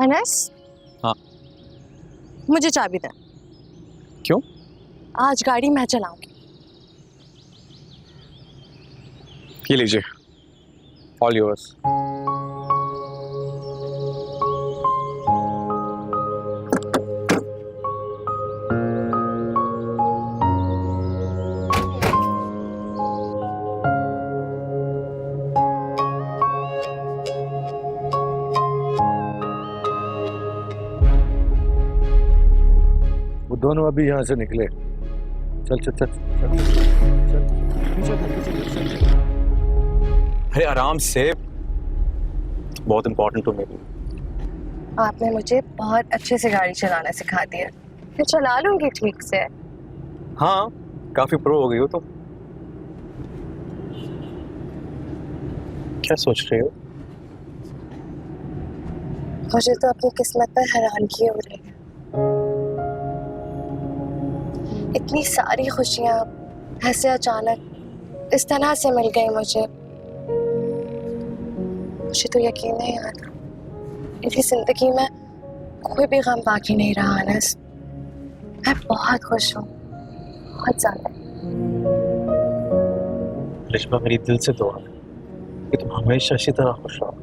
अनस। हाँ। मुझे चाबी दे। क्यों? आज गाड़ी मैं चलाऊंगी। ये लीजिए, ऑल योर्स। वो दोनों अभी यहाँ से निकले। चल चल चल चल चल पीछे चल। अरे आराम से, बहुत इंपॉर्टेंट हो मेरी। आपने मुझे बहुत अच्छे से गाड़ी चलाना सिखा दिया, मैं चला लूंगी ठीक से। हाँ, काफी प्रो हो गई हो तो। क्या सोच रहे हो? मुझे तो अपनी किस्मत पर हैरानगी हो रही है। इतनी सारी खुशियां ऐसे अचानक इस तरह से मिल गई मुझे तो यकीन नहीं आता। मेरी जिंदगी में कोई भी गम बाकी नहीं रहा अनस। मैं बहुत खुश हूँ, बहुत ज्यादा। लिशबा, मेरी दिल से दुआ है कि तुम हमेशा इसी तरह खुश रहो।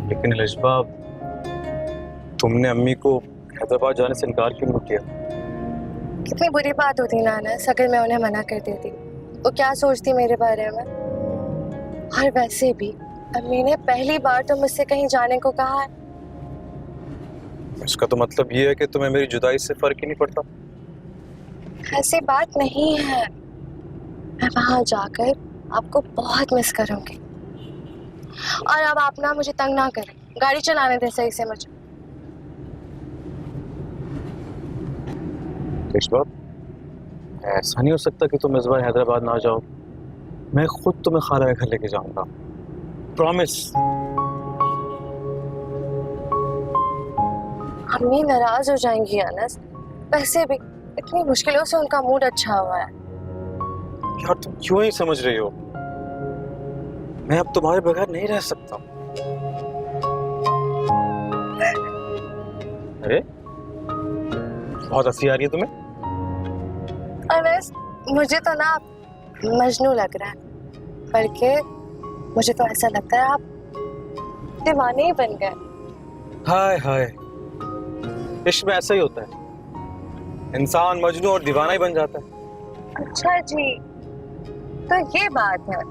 लेकिन लिशबा, तुमने अम्मी को हैदराबाद जाने से इनकार क्यों नहीं किया? कितनी बुरी बात होती ना अनस अगर मैं उन्हें मना कर देती। वो क्या सोचती मेरे बारे में। और वैसे भी अम्मी ने पहली बार तो मुझसे कहीं जाने को कहा है। इसका तो मतलब ये है कि तुम्हें मेरी जुदाई से फर्क ही नहीं पड़ता। ऐसी बात नहीं है, मैं वहां जाकर आपको बहुत मिस करूंगी। और अब आप ना मुझे तंग ना करें, गाड़ी चलाने दे सही से मुझे। लिशबा, ऐसा नहीं हो सकता कि तुम इस बार हैदराबाद ना जाओ। मैं खुद तुम्हें खाला के घर लेके जाऊंगा, प्रॉमिस। अम्मी नाराज हो जाएंगी अनस। वैसे भी इतनी मुश्किलों से उनका मूड अच्छा हुआ है। यार तुम क्यों ही समझ रही हो? मैं अब तुम्हारे बगैर नहीं रह सकता। अरे बहुत हंसी आ रही है तुम्हें। अनस, मुझे तो ना मजनू लग रहा है, बल्कि मुझे तो ऐसा लगता है आप दीवाने ही बन गए। हाय हाय, इश्क में ऐसा ही होता है, इंसान मजनू और दीवाना ही बन जाता है। अच्छा जी, तो ये बात है।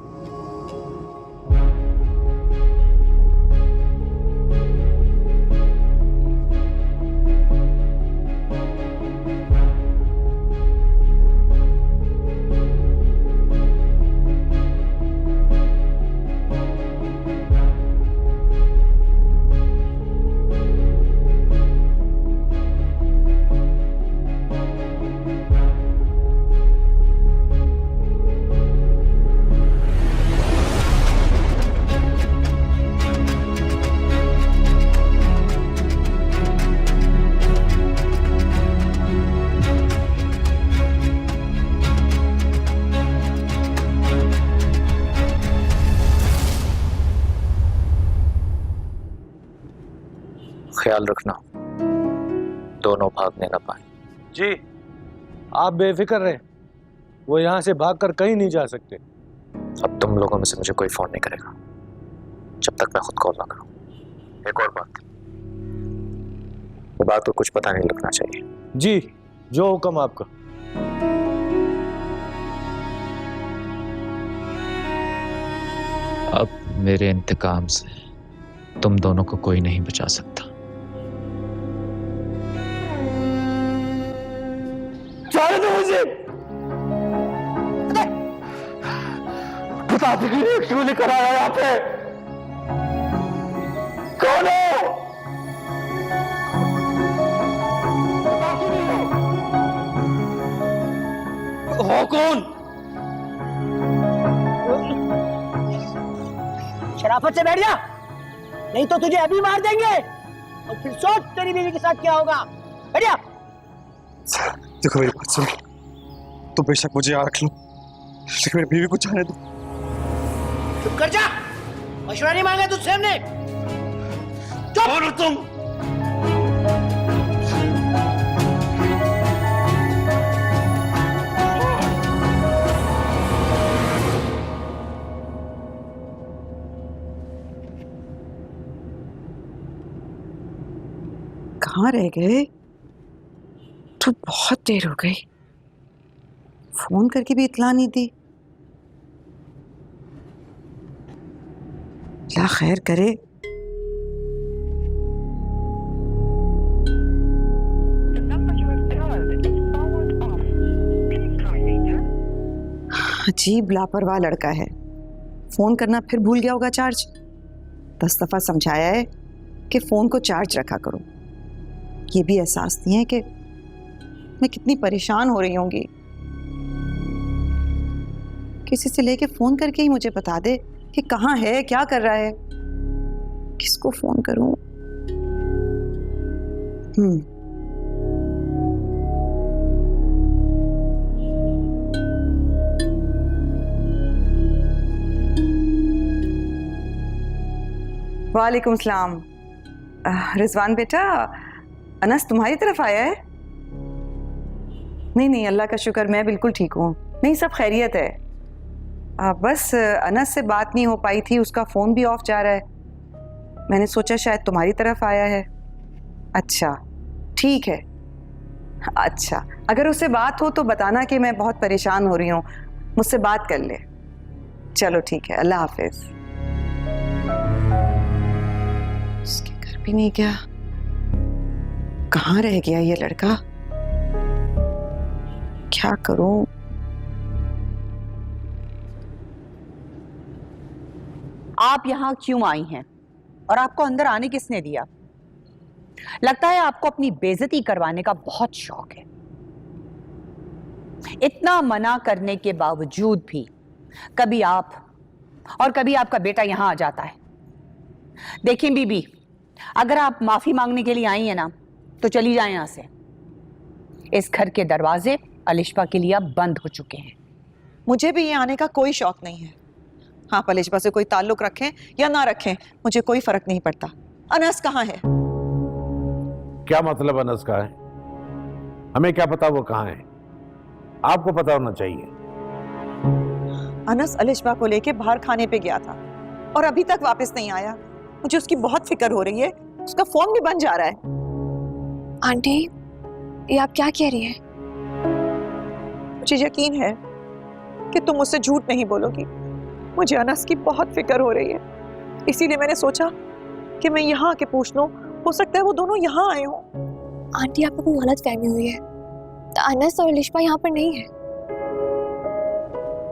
ख्याल रखना दोनों भागने न पाए। जी, आप बेफिक्र रहे, वो यहाँ से भागकर कहीं नहीं जा सकते। अब तुम लोगों में से मुझे कोई फोन नहीं करेगा जब तक मैं खुद कॉल ना करूं। एक और बात, ये बात को कुछ पता नहीं लगना चाहिए। जी, जो हुक्म आपका। अब मेरे इंतकाम से तुम दोनों को कोई नहीं बचा सकता। जाने दो मुझे। बता दो क्यों लेकर आया यहाँ पे? कौन हो? हो कौन? शराफत से बैठ जा, नहीं तो तुझे अभी मार देंगे और फिर सोच तेरी बीवी के साथ क्या होगा। बैठ जा। देखो मेरी बात सुनो, तो बेशक मुझे यहाँ रख लो, लेकिन मेरी बीवी को जाने दो। चुप कर जा, मशवरा नहीं मांगा तुझसे हमने। छोड़ो तुम। कहाँ रह गए? तो बहुत देर हो गई, फोन करके भी इत्तला नहीं दी। क्या खैर करे। अजीब लापरवाह लड़का है, फोन करना फिर भूल गया होगा चार्ज। 10 दफा समझाया है कि फोन को चार्ज रखा करो। ये भी एहसास नहीं है कि मैं कितनी परेशान हो रही होंगी। किसी से लेके फोन करके ही मुझे बता दे कि कहाँ है, क्या कर रहा है। किसको फोन करूं? वालेकुम सलाम। रिजवान बेटा, अनस तुम्हारी तरफ आया है? नहीं, अल्लाह का शुक्र, मैं बिल्कुल ठीक हूँ। नहीं, सब खैरियत है। बस अनस से बात नहीं हो पाई थी, उसका फ़ोन भी ऑफ जा रहा है। मैंने सोचा शायद तुम्हारी तरफ आया है। अच्छा, ठीक है। अच्छा, अगर उससे बात हो तो बताना कि मैं बहुत परेशान हो रही हूँ, मुझसे बात कर ले। चलो ठीक है, अल्लाह हाफिज़। उसके घर भी नहीं गया, कहाँ रह गया ये लड़का? क्या करूं? आप यहाँ क्यों आई हैं और आपको अंदर आने किसने दिया? लगता है आपको अपनी बेइज्जती करवाने का बहुत शौक है। इतना मना करने के बावजूद भी कभी आप और कभी आपका बेटा यहां आ जाता है। देखें बीबी, अगर आप माफी मांगने के लिए आई हैं ना, तो चली जाएं यहां से। इस घर के दरवाजे अलिशबा के लिए अब बंद हो चुके हैं। मुझे भी ये आने का कोई शौक नहीं है। हाँ, अलिशबा से कोई ताल्लुक रखें या ना रखें, मुझे कोई फर्क नहीं पड़ता। अनस कहाँ है? क्या मतलब अनस का है? हमें क्या पता वो कहाँ है? आपको पता होना चाहिए। अनस अलिशबा को लेके बाहर खाने पे गया था और अभी तक वापस नहीं आया। मुझे उसकी बहुत फिक्र हो रही है। उसका फोन भी बंद जा रहा है। आंटी, ये आप क्या कह रही हैं? मुझे यकीन है कि तुम मुझसे झूठ नहीं बोलोगी। मुझे अनस की बहुत फिक्र हो रही है, इसीलिए मैंने सोचा कि मैं यहाँ आके पूछ लूं। हो सकता है वो दोनों यहाँ आए हों। आंटी, आपको कोई गलत फहमी हुई है। तो अनस और अलिशबा यहाँ पर नहीं है।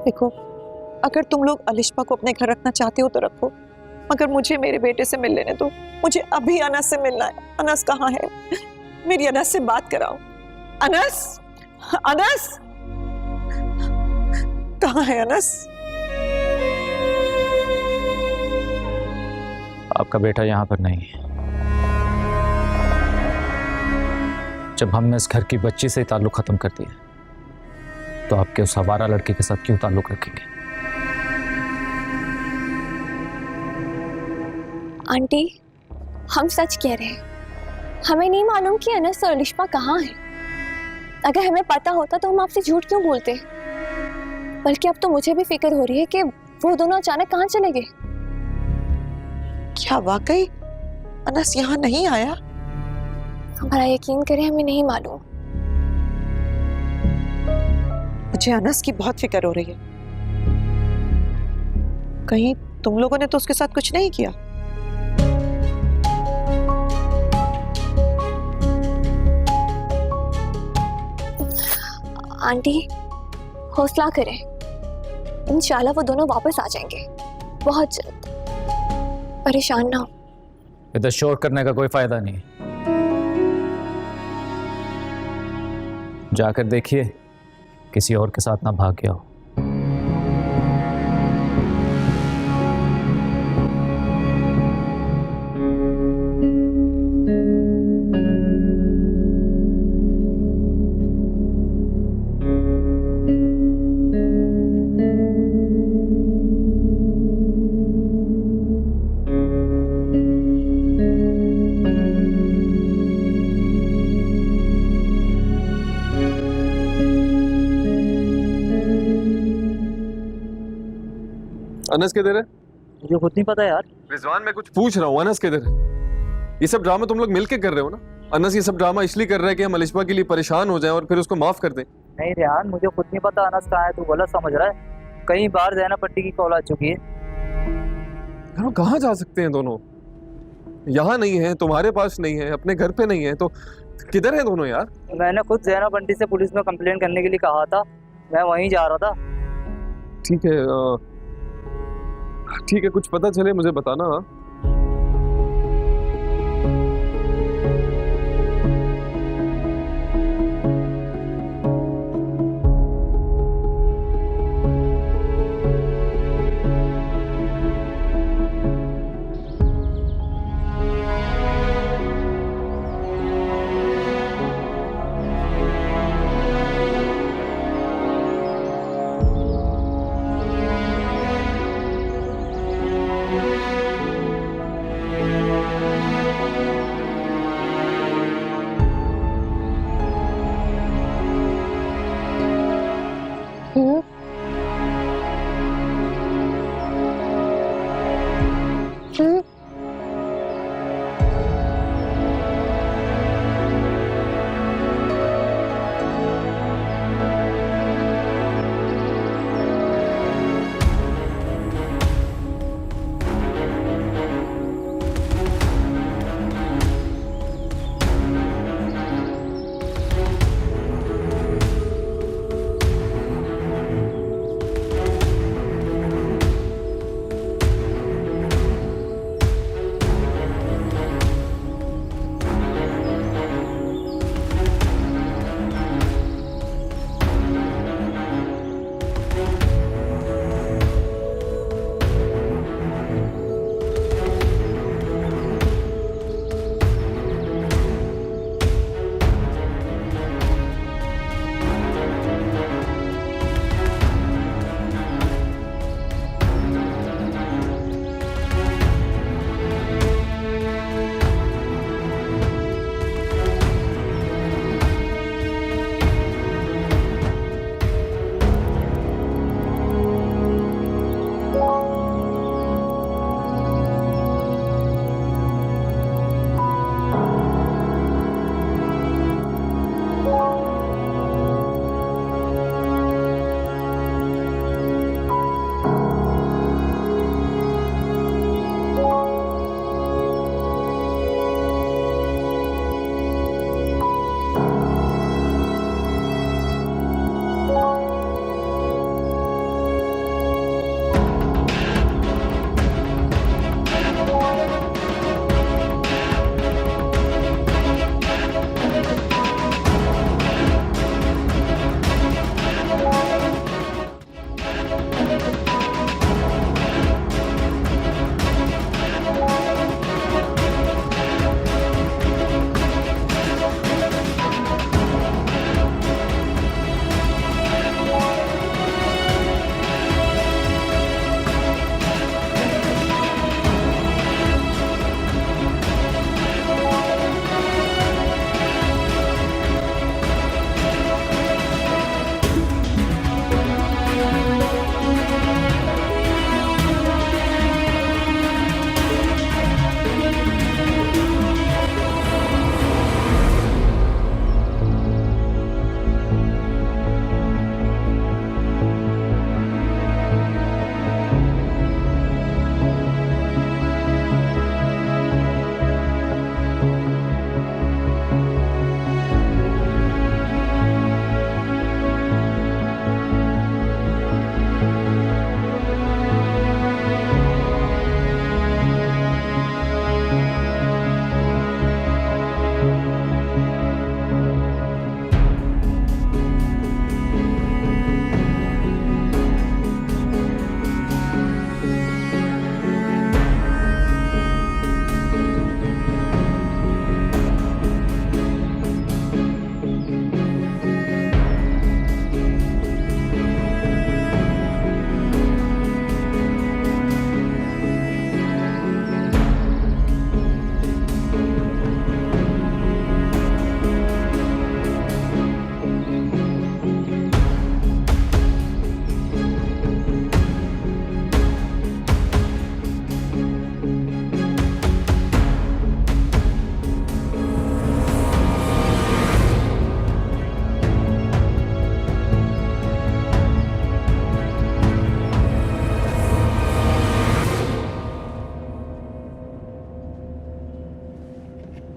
देखो, अगर तुम लोग अलिशबा को अपने घर रखना चाहते हो तो रखो, मगर मुझे मेरे बेटे से मिल लेने दो। मुझे अभी अनस से मिलना है। अनस कहाँ है? मेरी अनस से बात कराओ। अनस, अनस कहाँ है? अनस, आपका बेटा यहाँ पर नहीं है। जब हमने इस घर की बच्ची से ताल्लुक खत्म कर दिया, तो आपके उस आवारा लड़के के साथ क्यों ताल्लुक रखेंगे? आंटी, हम सच कह रहे हैं। हमें नहीं मालूम कि अनस और अलिशबा कहाँ हैं। अगर हमें पता होता तो हम आपसे झूठ क्यों बोलते? बल्कि अब तो मुझे भी फिक्र हो रही है कि वो दोनों अचानक कहाँ चले गए। क्या वाकई अनस यहाँ नहीं आया? हमारा यकीन करें, हमें नहीं मालूम। मुझे अनस की बहुत फिक्र हो रही है। कहीं तुम लोगों ने तो उसके साथ कुछ नहीं किया? आंटी, हौसला करें। इंशाल्लाह वो दोनों वापस आ जाएंगे बहुत जल्द। परेशान ना हो। इधर शोर करने का कोई फायदा नहीं। जाकर देखिए किसी और के साथ ना भाग गया हो। अनस किधर है? मुझे खुद नहीं पता यार। रिजवान मैं कुछ पूछ रहा हूँ, अनस किधर है? ये सब ड्रामा तुम लोग मिलके कर रहे हो ना? अनस ये सब ड्रामा इसलिए कर रहा है कि हम अलिशबा के लिए परेशान हो जाएं और फिर उसको माफ कर दें। नहीं रेहान, मुझे खुद नहीं पता अनस कहाँ है, तू गलत समझ रहा है। कई बार ज़ैनब पट्टी की कॉल आ चुकी है। यार वो कहाँ जा सकते हैं दोनों? यहाँ नहीं है, तुम्हारे पास नहीं है, अपने घर पे नहीं है, तो किधर है दोनों यार? मैंने खुद ज़ैनब आंटी से पुलिस में कंप्लेन करने के लिए कहा था, मैं वहीं जा रहा था। ठीक है, ठीक है, कुछ पता चले मुझे बताना। हाँ?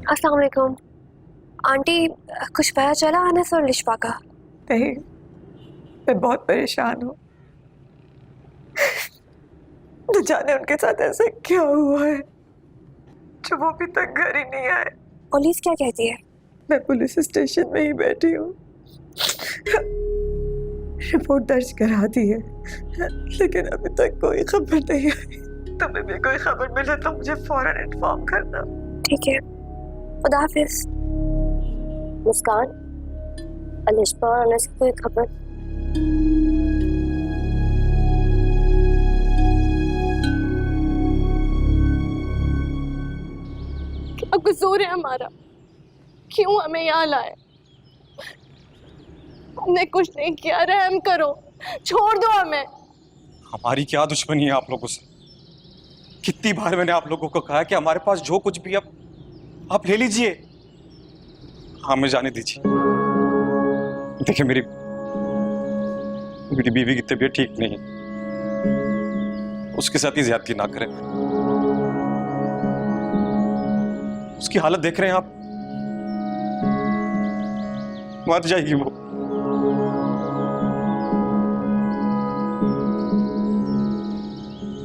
अस्सलाम वालेकुम आंटी, कुछ पता चला अनस और लिशफा का? नहीं, मैं बहुत परेशान हूँ। न जाने उनके साथ ऐसा क्या हुआ है जो वो अभी तक घर ही नहीं आए। पुलिस क्या कहती है? मैं पुलिस स्टेशन में ही बैठी हूँ, रिपोर्ट दर्ज करा दी है, लेकिन अभी तक कोई खबर नहीं आई। तुम्हें भी कोई खबर मिले तो मुझे फौरन इन्फॉर्म करना। ठीक है, खुदा हाफिज। मुस्कान, लिशफा और अनस की कोई खबर? क्या कसूर है हमारा? क्यों हमें यहाँ लाए? हमने कुछ नहीं किया, रहम करो, छोड़ दो हमें। हमारी क्या दुश्मनी है आप लोगों से? कितनी बार मैंने आप लोगों को कहा कि हमारे पास जो कुछ भी आप ले लीजिए, हमें जाने दीजिए। देखिए मेरी बीवी की तबीयत ठीक नहीं, उसके साथ ही ज्यादती ना करें। उसकी हालत देख रहे हैं आप, मर जाएगी वो।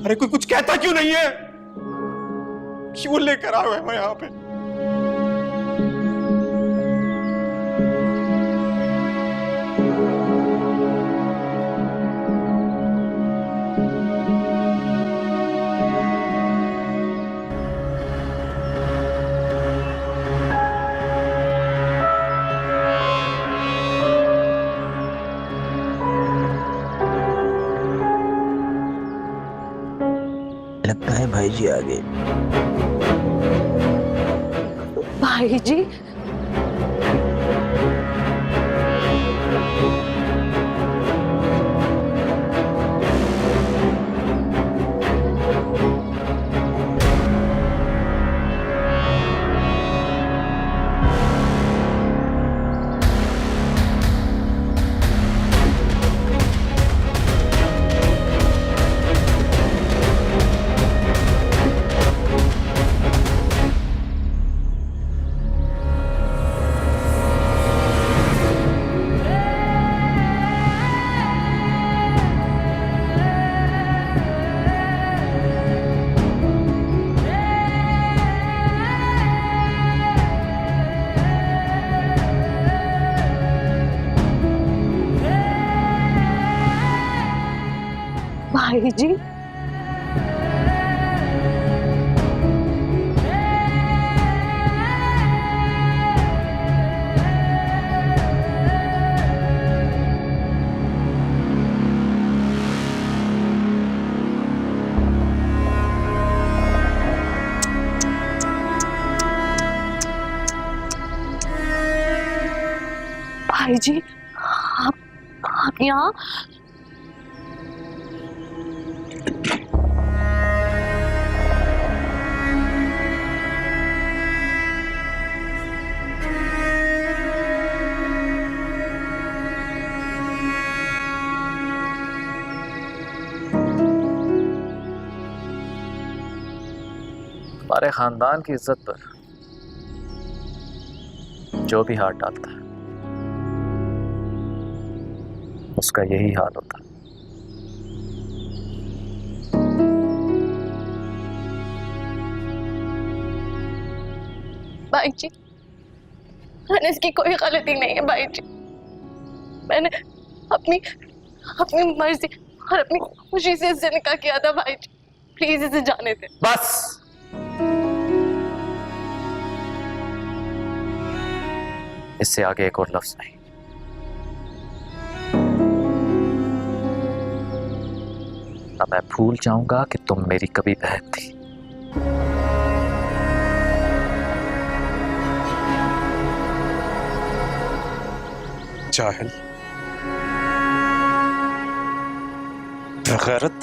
अरे कोई कुछ कहता क्यों नहीं है? क्यों लेकर आए हैं मैं यहाँ पे? लगता है भाई जी आ गए। भाई जी? भाई जी? भाई जी, आप यहाँ? हमारे खानदान की इज्जत पर जो भी हाथ डालता है उसका यही हाल होता है। भाई जी, अनस की कोई गलती नहीं है भाई जी। मैंने अपनी मर्जी और अपनी खुशी से इससे निकाह किया था भाई जी। प्लीज इसे जाने दे। बस, इससे आगे एक और लफ्ज नहीं। ना मैं भूल जाऊंगा कि तुम मेरी कभी बहन थी। जाहिल, बेगैरत,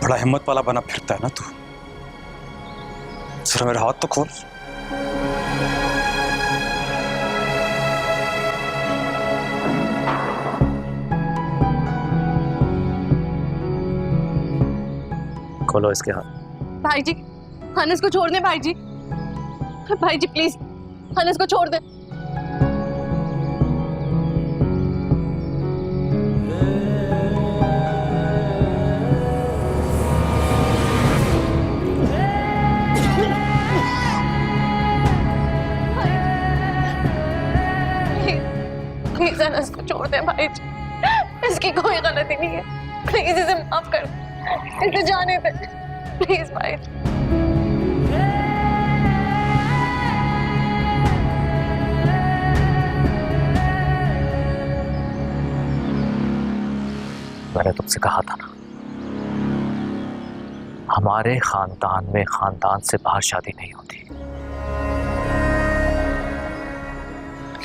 बड़ा हिम्मत वाला बना फिरता है ना तू। जरा मेरा हाथ तो खोल। खोलो इसके हाथ। भाई जी, अनस को छोड़ दें भाई जी। भाई जी प्लीज, अनस को छोड़ दें। प्लीज अनस को छोड़ दें भाई जी, इसकी कोई गलती नहीं है। प्लीज इसे माफ कर दें, इसे जाने दें प्लीज भाई जी। मैंने तुमसे कहा था ना, हमारे खानदान में खानदान से बाहर शादी नहीं होती।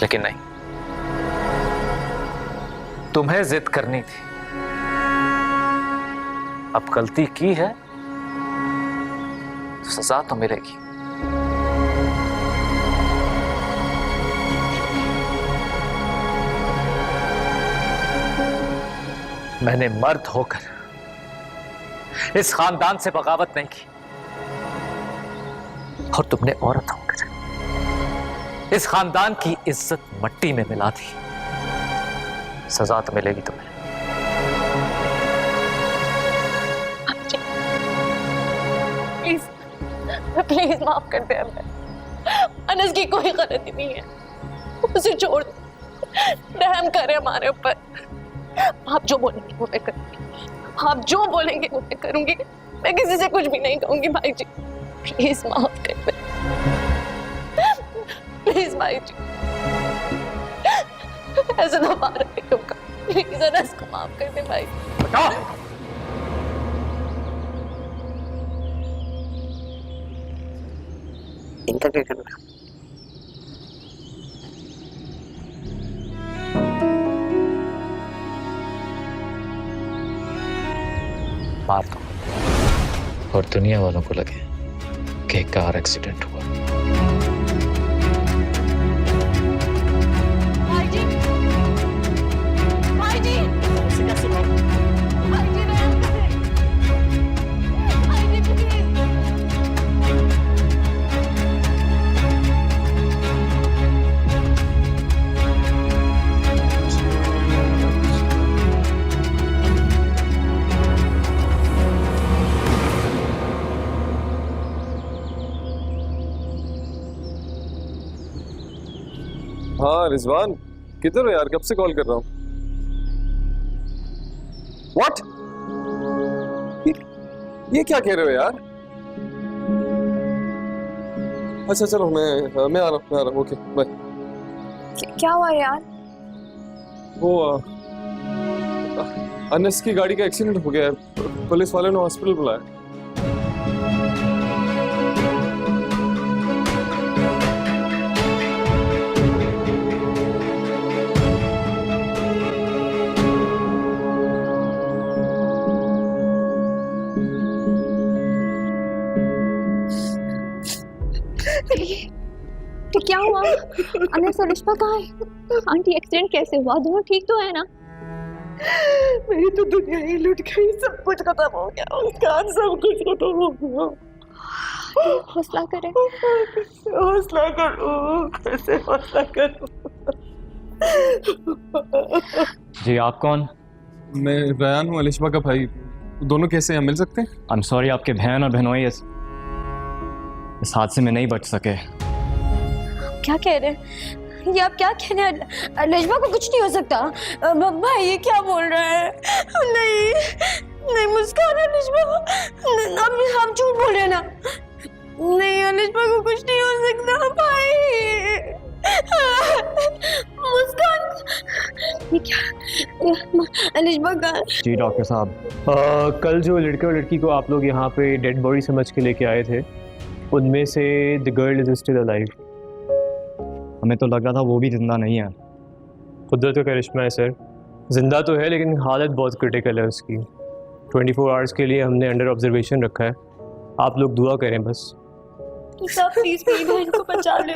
लेकिन नहीं, तुम्हें जिद करनी थी। अब गलती की है तो सजा तो मिलेगी। मैंने मर्द होकर इस खानदान से बगावत नहीं की, और तुमने औरत होकर इस खानदान की इज्जत मट्टी में मिला दी। सजा तो मिलेगी तुम्हें। प्लीज प्लीज माफ कर दे हमें। अनस की कोई गलती नहीं है, उसे छोड़ दो, रहम करे हमारे ऊपर। आप जो बोलेंगे वो मैं करूंगी, आप जो बोलेंगे वो मैं करूंगी। मैं किसी से कुछ भी नहीं कहूंगी भाई जी, प्लीज माफ कर दे प्लीज भाई जी, ऐसे दोबारा नहीं होगा। प्लीज अनस को माफ कर दे भाई। इनका क्या करना? मार दो और दुनिया वालों को लगे कि एक कार एक्सीडेंट हुआ। भाई जी, भाई जी, भाई जी रहम करें, भाई जी प्लीज। हाँ रिजवान, किधर हो यार? कब से कॉल कर रहा हूँ। व्हाट? ये क्या कह रहे हो यार? अच्छा चलो, मैं आ रहा हूँ। Okay bye. क्या हुआ यार? वो अनस की गाड़ी का एक्सीडेंट हो गया है, पुलिस वाले ने हॉस्पिटल बुलाया। तो क्या हुआ? अनस और रिश्मा कहाँ है? आंटी एक्सीडेंट कैसे हुआ? दोनों ठीक तो है ना? मेरी तो दुनिया ही लुट गई, सब कुछ खत्म हो गया, मुस्कान, सब कुछ खत्म हो गया। हौसला करें, हौसला करो, कैसे हौसला करो? जी आप कौन? मैं रयान हूँ, अलिशबा का भाई। दोनों कैसे हैं, मिल सकते हैं? आई एम सॉरी, आपके बहन और बहनोई इस हादसे में नहीं बच सके। क्या कह रहे हैं ये? आप क्या कह रहे हैं? अलिशबा को कुछ नहीं हो सकता। भाई ये क्या बोल रहा है? नहीं नहीं मुस्कान, अलिशबा हम झूठ बोल रहे हैं ना? नहीं अलिशबा को कुछ नहीं हो सकता भाई। मुस्कान ये क्या? अलिशबा का? जी डॉक्टर साहब, कल जो लड़के और लड़की को आप लोग यहाँ पे डेड बॉडी समझ के लेके आए थे, उनमें से the girl is still alive. हमें तो लग रहा था वो भी जिंदा नहीं है। कुदरत का करिश्मा है सर, जिंदा तो है लेकिन हालत बहुत क्रिटिकल है उसकी। 24 आवर्स के लिए हमने अंडर ऑब्जर्वेशन रखा है। आप लोग दुआ करें बस। सब प्लीज मेरी बहन को बचा ले।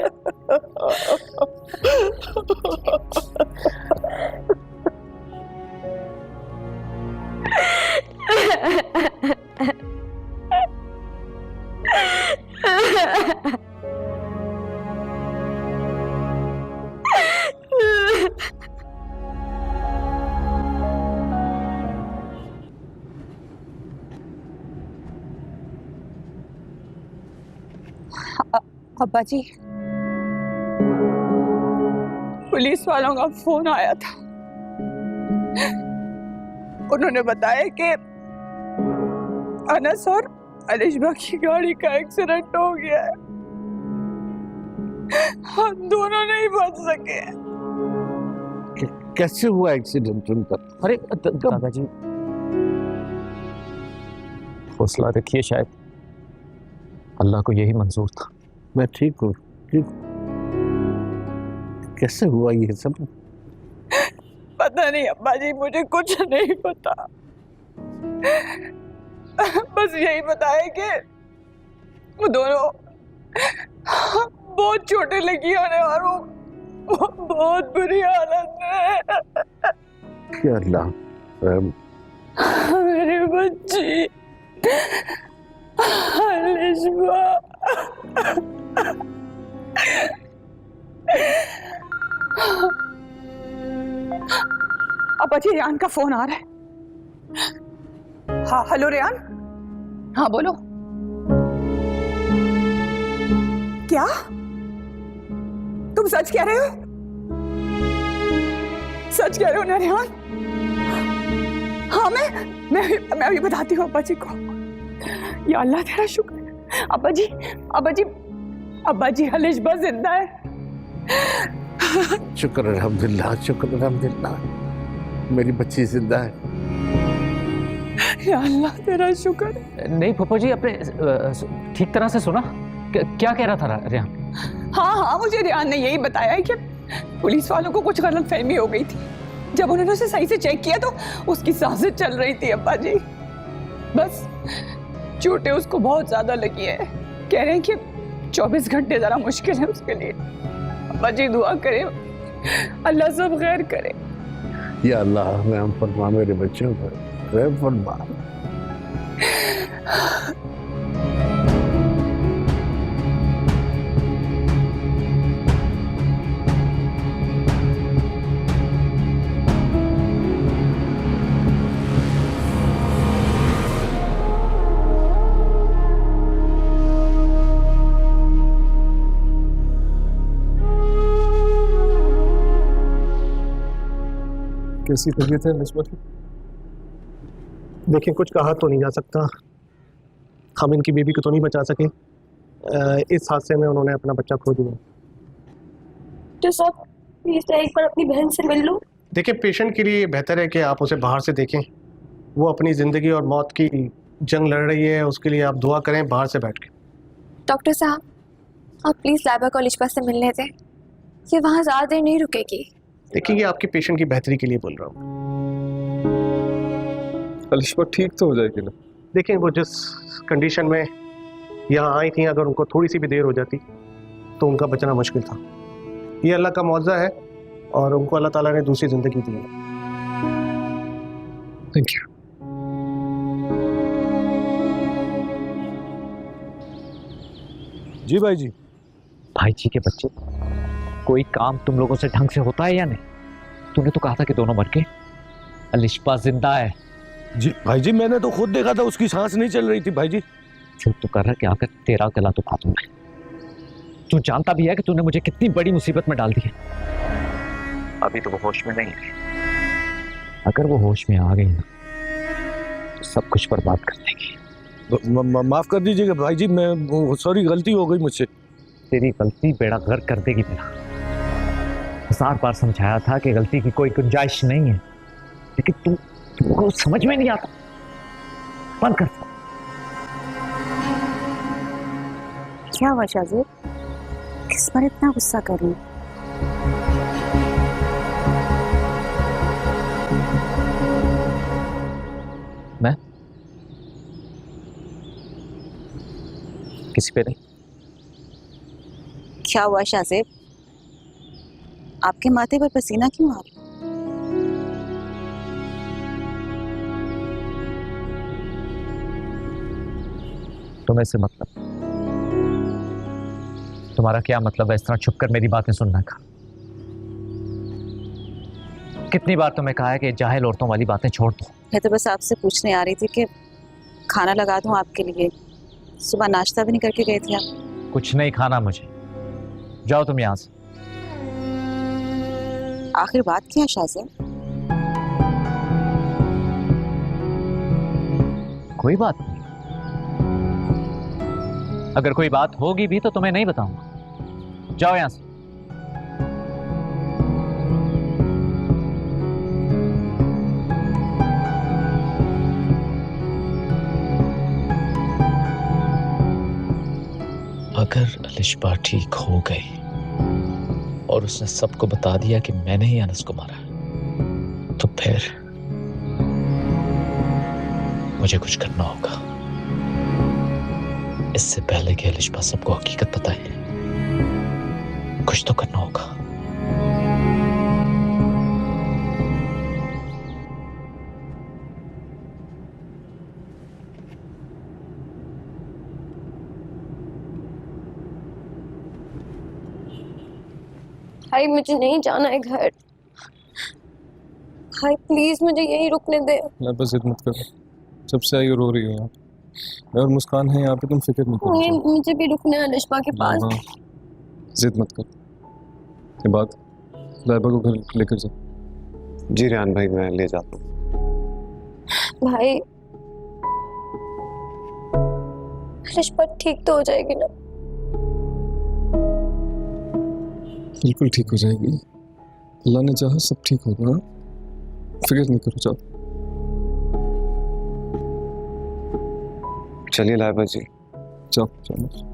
अब्बा जी, पुलिस वालों का फोन आया था। उन्होंने बताया कि अनस और अलिशबा की गाड़ी का एक्सीडेंट हो गया है। हम दोनों नहीं बच सके। कैसे हुआ एक्सीडेंट उनका? अरे दादाजी हौसला रखिए, शायद अल्लाह को यही मंजूर था। मैं ठीक हूँ, ठीक। कैसे हुआ ये सब? पता नहीं अब्बा जी, मुझे कुछ नहीं पता। बस यही पता है कि वो दोनों बहुत चोटें लगी उन्हें और वो बहुत बुरी हालत में है। या अल्लाह, मेरी बच्ची अलिशबा। अब अजी रेहान का फोन आ रहा है। हाँ हेलो रेहान, हाँ बोलो। क्या तुम सच कह रहे हो? सच कह रहे हो ना रेहान? हाँ मैं अभी बताती हूँ अब्बा जी को। या अल्लाह तेरा शुक्र। अब्बा जी अलिशबा जिंदा है। शुक्र अल्हम्दुलिल्लाह, शुक्र अल्हम्दुलिल्लाह, मेरी बच्ची जिंदा है। या अल्लाह तेरा शुक्र। नहीं पप्पा जी, आपने ठीक तरह से सुना? क्या कह रहा था रेहान? हाँ मुझे रेहान ने यही बताया है कि पुलिस वालों को कुछ गलतफहमी हो गई थी। जब उन्होंने उसे सही से चेक किया तो उसकी सांसें चल रही थी अब्बा जी। बस चोटें उसको बहुत ज्यादा लगी है। कह रहे हैं कि 24 घंटे जरा मुश्किल है उसके लिए। अब्बा जी दुआ करें, अल्लाह सब खैर करे। या अल्लाह रहम फरमा मेरे बच्चों पर, रहम फरमा। कैसी तबीयत है अलिशबा की? देखिए, कुछ कहा तो नहीं जा सकता। हम इनकी बेबी को तो नहीं बचा सके। इस हादसे में उन्होंने अपना बच्चा खो दिया। तो सब प्लीज एक बार अपनी बहन से मिल लो। देखिए, पेशेंट के लिए बेहतर है कि आप उसे बाहर से देखें। वो अपनी ज़िंदगी और मौत की जंग लड़ रही है, उसके लिए आप दुआ करें बाहर से बैठ के। डॉक्टर साहब, आप प्लीज़ लाइबा को अलिशबा से मिलने दें। ये वहाँ ज़्यादा देर नहीं रुकेगी। देखिए, ये आपके पेशेंट की बेहतरी के लिए बोल रहा हूँ। अलिशबा ठीक तो हो जाएगी ना? देखिए, वो जिस कंडीशन में यहाँ आई थी, अगर उनको थोड़ी सी भी देर हो जाती तो उनका बचना मुश्किल था। ये अल्लाह का मौजज़ा है और उनको अल्लाह ताला ने दूसरी ज़िंदगी दी है। Thank you. जी भाई जी। भाई जी के बच्चे, कोई काम तुम लोगों से ढंग से होता है या नहीं? तूने तो कहा था कि दोनों मर गए, अलिशबा जिंदा है। जी भाई जी, मैंने तो खुद देखा था, उसकी सांस नहीं चल रही थी भाई जी। चुप तो कर रहा कि आकर तेरा गला तो काटूं मैं। तू जानता भी है कि तूने मुझे कितनी बड़ी मुसीबत में डाल दी है। अभी तो वो होश में नहीं है। अगर वो होश में आ गई ना तो सब कुछ बर्बाद कर देगी। माफ कर दीजिएगा भाई जी, मैं सॉरी, गलती हो गई मुझसे। तेरी गलती बेड़ा गर्क कर देगी मेरा। 1000 बार समझाया था कि गलती की कोई गुंजाइश नहीं है, लेकिन तुमको समझ में नहीं आता। बंद कर। क्या हुआ शाजिद, किस पर इतना गुस्सा कर रही? मैं किसी पे नहीं। क्या हुआ शाजिद, आपके माथे पर पसीना क्यों आ रहा? तुम्हें से मतलब, तुम्हारा क्या मतलब है इस तरह छुप कर मेरी बातें सुनने का? कितनी बार तुम्हें कहा है कि जाहिल औरतों वाली बातें छोड़ दो। मैं तो बस आपसे पूछने आ रही थी कि खाना लगा दूं आपके लिए। सुबह नाश्ता भी नहीं करके गए थे आप। कुछ नहीं खाना मुझे, जाओ तुम यहां से। आखिर बात क्या है शाहज़ेब? कोई बात नहीं। अगर कोई बात होगी भी तो तुम्हें नहीं बताऊंगा, जाओ यहां से। अगर अलिशबा ठीक हो गई और उसने सबको बता दिया कि मैंने ही अनस को मारा, तो फिर मुझे कुछ करना होगा। इससे पहले कि अलिशबा सबको हकीकत बताए, कुछ तो करना होगा। भाई मुझे नहीं जाना है घर। भाई प्लीज मुझे यहीं रुकने दे। मैं बस जिद मत करो, जब से आई हो रो रही हो यहाँ। मैं और मुस्कान है यहाँ पे, तुम फिक्र नहीं करो। मुझे भी रुकना है अलिशबा के पास। जिद मत कर। ये बात लाइबा को घर लेकर जा। जी रेहान भाई, मैं ले जाता हूँ। भाई अलिशबा ठीक तो हो जाएगी ना? बिल्कुल ठीक हो जाएगी, अल्लाह ने चाहा सब ठीक होगा। फिक्र नहीं करो, जाओ। चलिए लाइबा जी, जाओ जाओ।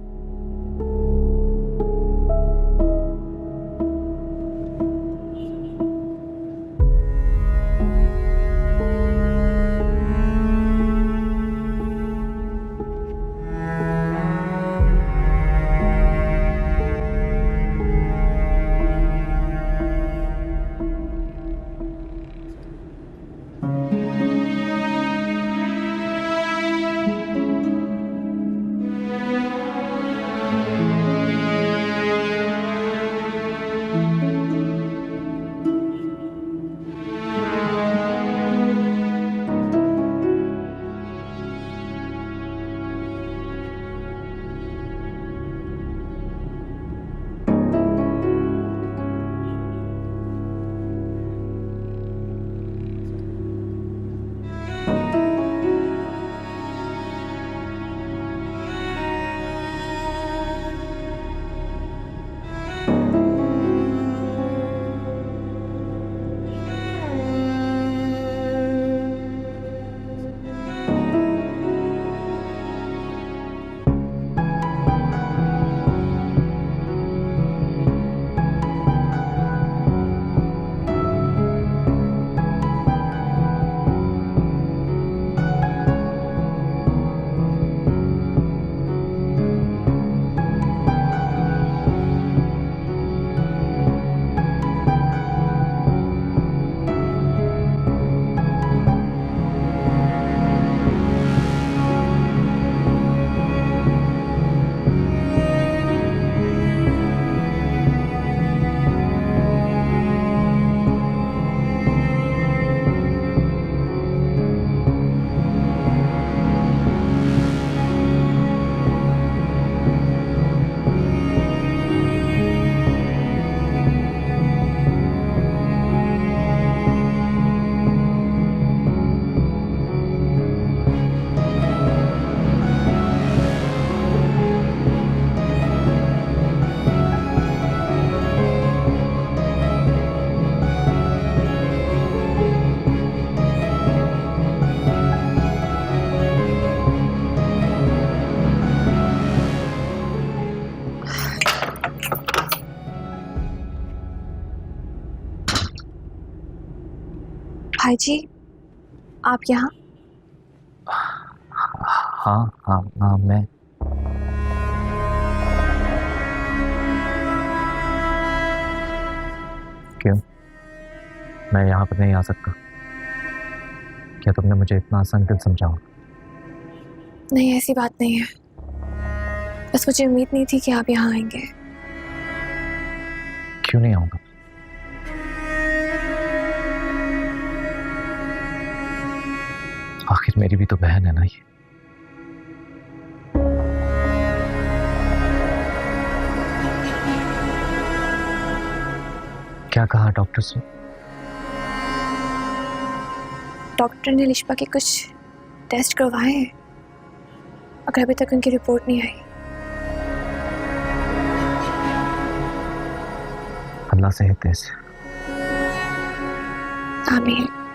भाई जी आप यहाँ? हाँ हाँ हाँ, मैं क्यों? मैं यहाँ पर नहीं आ सकता? क्या तुमने मुझे इतना आसान क्यों समझाओ? नहीं ऐसी बात नहीं है, बस मुझे उम्मीद नहीं थी कि आप यहाँ आएंगे। क्यों नहीं आऊंगा? आखिर मेरी भी तो बहन है ना ये। कहा डॉक्टर्स ने? डॉक्टर ने लिशबा के कुछ टेस्ट करवाए हैं, मगर अभी तक उनकी रिपोर्ट नहीं आई। अल्लाह से है तेज। आमीन।